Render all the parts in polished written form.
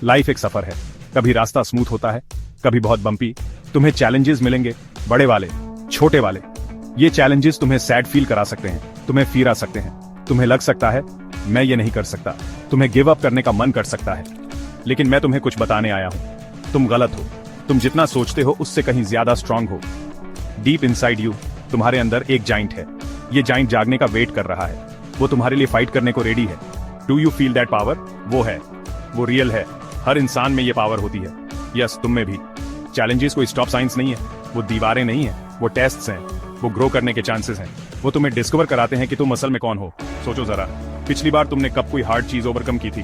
Life एक सफर है, कभी रास्ता स्मूथ होता है, कभी बहुत बम्पी। तुम्हें चैलेंजेस मिलेंगे, बड़े वाले, छोटे वाले। ये चैलेंजेस तुम्हें सैड फील करा सकते हैं, तुम्हें फिर आ सकते हैं, तुम्हें लग सकता है मैं ये नहीं कर सकता, तुम्हें गिव अप करने का मन कर सकता है। लेकिन मैं तुम्हें कुछ बताने आया हूं, तुम गलत हो। तुम जितना सोचते हो उससे कहीं ज्यादा स्ट्रांग हो। डीप इनसाइड यू, तुम्हारे अंदर एक जाइंट है। ये जाइंट जागने का वेट कर रहा है, वो तुम्हारे लिए फाइट करने को रेडी है। Do you feel that power? वो है, वो रियल है। हर इंसान में ये पावर होती है। यस, तुम में भी। चैलेंजेस कोई स्टॉप साइंस नहीं है, वो दीवारें नहीं है, वो टेस्ट्स हैं, वो ग्रो करने के चांसेस हैं। वो तुम्हें डिस्कवर कराते हैं कि तुम असल में कौन हो। सोचो जरा, पिछली बार तुमने कब कोई हार्ड चीज ओवरकम की थी?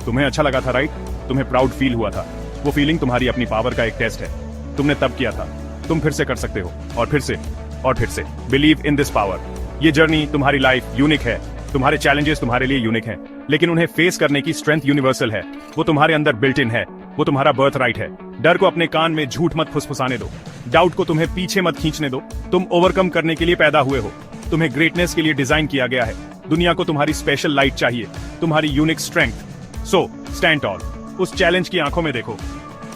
तुम्हें अच्छा लगा था, राइट? तुम्हें प्राउड फील हुआ था। वो फीलिंग तुम्हारी अपनी पावर का एक टेस्ट है। तुमने तब किया था, तुम फिर से कर सकते हो, और फिर से, और फिर से। Believe in this power. ये जर्नी, तुम्हारी लाइफ यूनिक है, तुम्हारे चैलेंजेस तुम्हारे लिए यूनिक हैं, लेकिन उन्हें फेस करने की स्ट्रेंथ यूनिवर्सल है। वो तुम्हारे अंदर बिल्ट इन है, वो तुम्हारा बर्थ राइट है। डर को अपने कान में झूठ मत फुसफुसाने दो, डाउट को तुम्हें पीछे मत खींचने दो। तुम ओवरकम करने के लिए पैदा हुए हो, तुम्हें ग्रेटनेस के लिए डिजाइन किया गया है। दुनिया को तुम्हारी स्पेशल लाइट चाहिए, तुम्हारी unique strength. So stand toll. उस चैलेंज की आंखों में देखो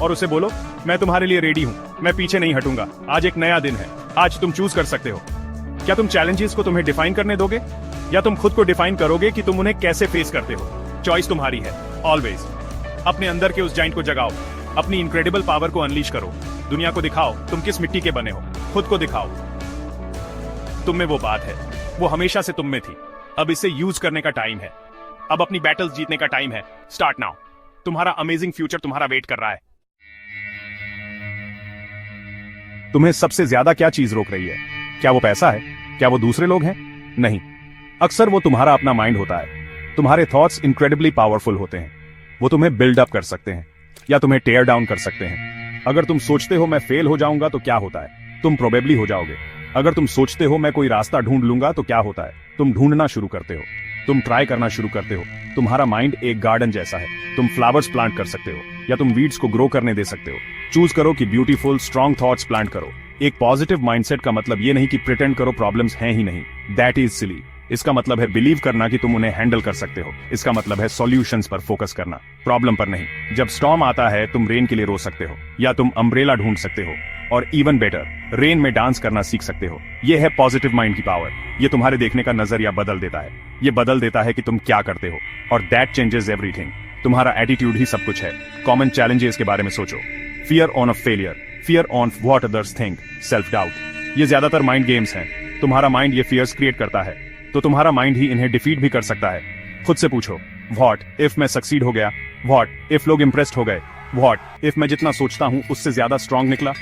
और उसे बोलो, मैं तुम्हारे लिए रेडी हूं, मैं पीछे नहीं हटूंगा। आज एक नया दिन है, आज तुम चूज कर सकते हो। क्या तुम चैलेंजेस को तुम्हें डिफाइन करने दोगे, या तुम खुद को डिफाइन करोगे कि तुम उन्हें कैसे फेस करते हो? चॉइस तुम्हारी है, ऑलवेज। अपने अंदर के उस जाइंट को जगाओ, अपनी इनक्रेडिबल पावर को अनलीश करो। दुनिया को दिखाओ तुम किस मिट्टी के बने हो, खुद को दिखाओ। तुम में वो बात है, वो हमेशा से तुम में थी। अब इसे यूज करने का टाइम है। अब अपनी बैटल्स जीतने का टाइम है। Start now. तुम्हारा अमेजिंग फ्यूचर तुम्हारा वेट कर रहा है। तुम्हें सबसे ज्यादा क्या चीज रोक रही है? क्या वो पैसा है? क्या वो दूसरे लोग हैं? नहीं, अक्सर वो तुम्हारा अपना माइंड होता है। तुम्हारे थॉट्स इनक्रेडिबली पावरफुल होते हैं। वो तुम्हें बिल्ड अप कर सकते हैं या तुम्हें टेयर डाउन कर सकते हैं। अगर तुम सोचते हो मैं फेल हो जाऊंगा तो क्या होता है? तुम प्रोबेबली हो जाओगे। अगर तुम सोचते हो मैं कोई रास्ता ढूंढ लूंगा तो क्या होता है? तुम ढूंढना शुरू करते हो, तुम ट्राई करना शुरू करते हो। तुम्हारा माइंड एक गार्डन जैसा है, तुम फ्लावर्स प्लांट कर सकते हो या तुम वीड्स को ग्रो करने दे सकते हो। चूज करो कि ब्यूटीफुल स्ट्रॉन्ग थॉट्स प्लांट करो। एक पॉजिटिव माइंडसेट का मतलब ये नहीं कि प्रिटेंड करो प्रॉब्लम्स हैं ही नहीं, दैट इज सिली। इसका मतलब है बिलीव करना कि तुम उन्हें हैंडल कर सकते हो। इसका मतलब है सॉल्यूशंस पर फोकस करना, प्रॉब्लम पर नहीं। जब स्टॉर्म आता है तुम रेन के लिए रो सकते हो या तुम अम्ब्रेला ढूंढ सकते हो, और इवन बेटर, रेन में डांस करना सीख सकते हो। यह है पॉजिटिव माइंड की पावर। ये तुम्हारे देखने का नजरिया बदल देता है। ये बदल देता है कि तुम क्या करते हो, और दैट चेंजेस एवरीथिंग। तुम्हारा एटीट्यूड ही सब कुछ है। कॉमन चैलेंजेस के बारे में सोचो। Fear on off failure, fear on what others think, self doubt. ये ज्यादातर माइंड गेम्स हैं। तुम्हारा माइंड ये फियर्स क्रिएट करता है, तो तुम्हारा माइंड ही इन्हें डिफीट भी कर सकता है। खुद से पूछो, व्हाट इफ मैं सक्सीड हो गया? व्हाट इफ लोग इंप्रेस्ड हो गए? व्हाट इफ मैं जितना सोचता हूं उससे ज्यादा स्ट्रांग निकला?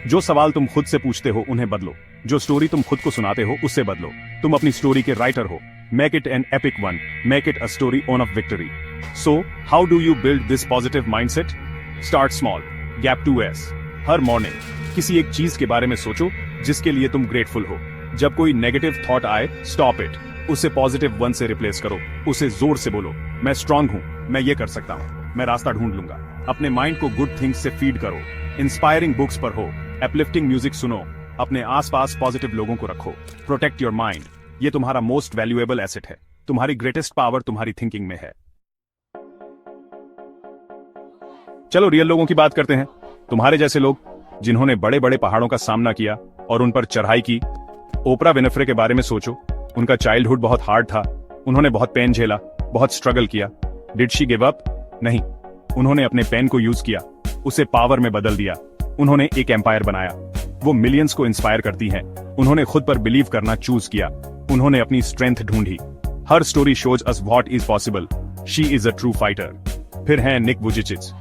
जो सवाल तुम खुद से पूछते हो उन्हें बदलो। जो स्टोरी तुम खुद को सुनाते हो उससे बदलो। तुम अपनी स्टोरी के राइटर हो। Make it an epic one, make it a story on off victory. So how do you build this positive mindset? Start small, gap 2S। Her morning किसी एक चीज के बारे में सोचो जिसके लिए तुम ग्रेटफुल हो। जब कोई नेगेटिव थॉट आए, स्टॉप इट, उसे पॉजिटिव वन से रिप्लेस करो। उसे जोर से बोलो, मैं स्ट्रांग हूं, मैं ये कर सकता हूं, मैं रास्ता ढूंढ लूंगा। अपने माइंड को गुड थिंग्स से फीड करो। इंस्पायरिंग बुक्स पढ़ो, अपलिफ्टिंग म्यूजिक सुनो, अपने आसपास पॉजिटिव लोगों को रखो। Protect your mind. ये तुम्हारा मोस्ट वैल्यूएबल एसेट है। तुम्हारी ग्रेटेस्ट पावर तुम्हारी थिंकिंग में है। चलो रियल लोगों की बात करते हैं। तुम्हारे जैसे लोग जिन्होंने बड़े बड़े पहाड़ों का सामना किया और उन पर चढ़ाई की। ओपरा विनफ्रे के बारे में सोचो। उनका चाइल्डहुड बहुत हार्ड था। उन्होंने बहुत पेन झेला, बहुत स्ट्रगल किया। Did she give up? नहीं, उन्होंने अपने पेन को यूज किया, उसे पावर में बदल दिया। उन्होंने एक एम्पायर बनाया। वो मिलियंस को इंस्पायर करती हैं। उन्होंने खुद पर बिलीव करना चूज किया। उन्होंने अपनी स्ट्रेंथ ढूंढी। हर story shows us what is possible. She is a true fighter. फिर हैं निक वुजिचिच।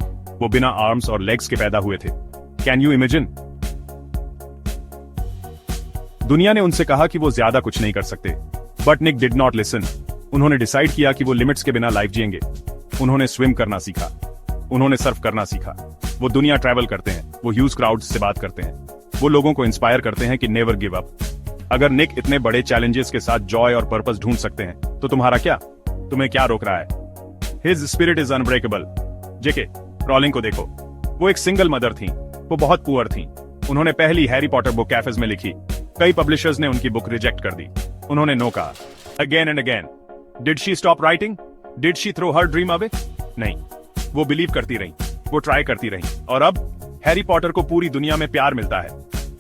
वो बिना आर्म्स और लेग्स के पैदा हुए थे। Can you imagine? दुनिया ने उनसे कहा कि वो ज्यादा कुछ नहीं कर सकते, but Nick did not listen. उन्होंने डिसाइड किया कि वो लिमिट्स के बिना लाइफ जिएंगे। उन्होंने स्विम करना सीखा, उन्होंने सर्फ करना सीखा। वो दुनिया ट्रैवल करते हैं, वो ह्यूज क्राउड्स से बात करते हैं, वो लोगों को इंस्पायर करते हैं कि नेवर गिव अप। अगर निक इतने बड़े चैलेंजेस के साथ जॉय और पर्पस ढूंढ सकते हैं तो तुम्हारा क्या? तुम्हें क्या रोक रहा है? His spirit is unbreakable. JK Rowling को देखो, वो एक सिंगल मदर थी। वो बहुत पुअर थी। उन्होंने पहली हैरी पॉटर बुक कैफेज में लिखी। कई पब्लिशर्स ने उनकी बुक रिजेक्ट कर दी। उन्होंने नो कहा, again and again. Did she stop writing? Did she throw her dream away? नहीं, वो बिलीव करती रही, वो ट्राई करती रही, और अब हैरी पॉटर को पूरी दुनिया में प्यार मिलता है।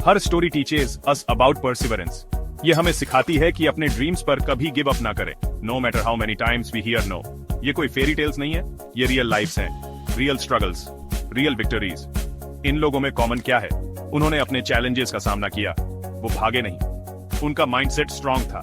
हर story teaches us about perseverance. ये हमें सिखाती है कि अपने ड्रीम्स पर कभी गिव अप ना करें, no matter how many times we hear no. ये कोई फेरी टेल्स नहीं है, ये रियल लाइफ्स हैं, रियल स्ट्रगल्स, रियल विक्टरीज। इन लोगों में कॉमन क्या है? उन्होंने अपने चैलेंजेस का सामना किया, वो भागे नहीं, उनका माइंडसेट स्ट्रांग था,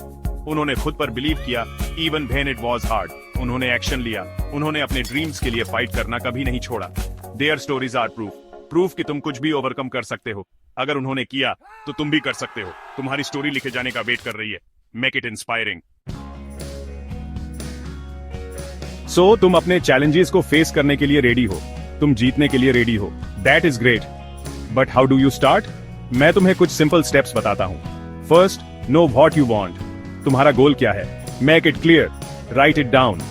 उन्होंने खुद पर बिलीव किया even when it was hard, उन्होंने एक्शन लिया, उन्होंने अपने ड्रीम्स के लिए फाइट करना कभी नहीं छोड़ा। देयर स्टोरीज आर प्रूफ कि तुम कुछ भी ओवरकम कर सकते हो। अगर उन्होंने किया तो तुम भी कर सकते हो। तुम्हारी स्टोरी लिखे जाने का वेट कर रही है। Make it inspiring. सो तुम अपने चैलेंजेस को फेस करने के लिए रेडी हो, तुम जीतने के लिए रेडी हो। That is great, but how do you start? मैं तुम्हें कुछ सिंपल स्टेप्स बताता हूं। First, know what you want. तुम्हारा गोल क्या है? Make it clear, right it down.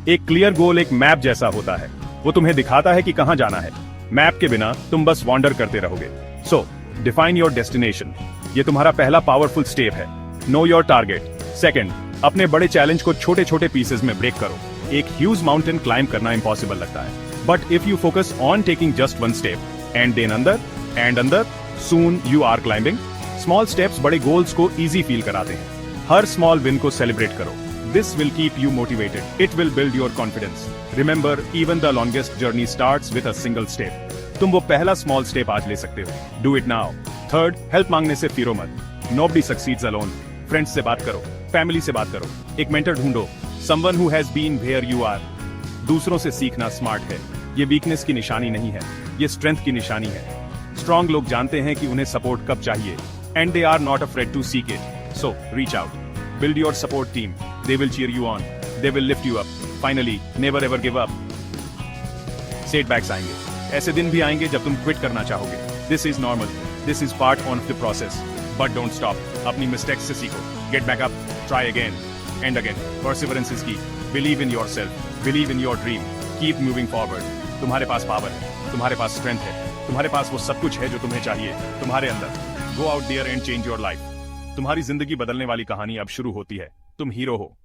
एक क्लियर गोल एक मैप जैसा होता है, वो तुम्हें दिखाता है कि कहां जाना है। मैप के बिना तुम बस वॉन्डर करते रहोगे। सो डिफाइन योर डेस्टिनेशन। ये तुम्हारा पहला पावरफुल स्टेप है। Know your target. सेकंड, अपने बड़े चैलेंज को छोटे छोटे पीसेस में ब्रेक करो। एक ह्यूज माउंटेन क्लाइंब करना इंपॉसिबल लगता है, but if you focus on taking just one step and then another, soon you are climbing. Small steps बड़े गोल्स को इजी फील कराते हैं। हर स्मॉल विन को सेलिब्रेट करो। This will keep you motivated. It will build your confidence. Remember, even the longest journey starts with a single step. तुम वो पहला small step आज ले सकते हो. Do it now. Third, help मांगने से फिरो मत. Nobody succeeds alone. Friends से बात करो, family से बात करो, एक mentor ढूंढो. Someone who has been where you are. दूसरों से सीखना स्मार्ट है। ये वीकनेस की निशानी नहीं है, ये स्ट्रेंथ की निशानी है। स्ट्रॉन्ग लोग जानते हैं कि उन्हें सपोर्ट कब चाहिए, and they are not afraid to seek it. So reach out. Build your support team. They will cheer you on. They will lift you up. Finally, never ever give up. Setbacks आएंगे, ऐसे दिन भी आएंगे जब तुम quit करना चाहोगे। This is normal. This is part of the process. But don't stop. अपनी मिस्टेक्स से सीखो. Get back up. Try again and again. Perseverance is key. Believe in yourself. Believe in your dream. Keep moving forward. तुम्हारे पास power है, तुम्हारे पास strength है, तुम्हारे पास वो सब कुछ है जो तुम्हें चाहिए, तुम्हारे अंदर। Go out there and change your life. तुम्हारी जिंदगी बदलने वाली कहानी अब शुरू होती है। तुम हीरो हो।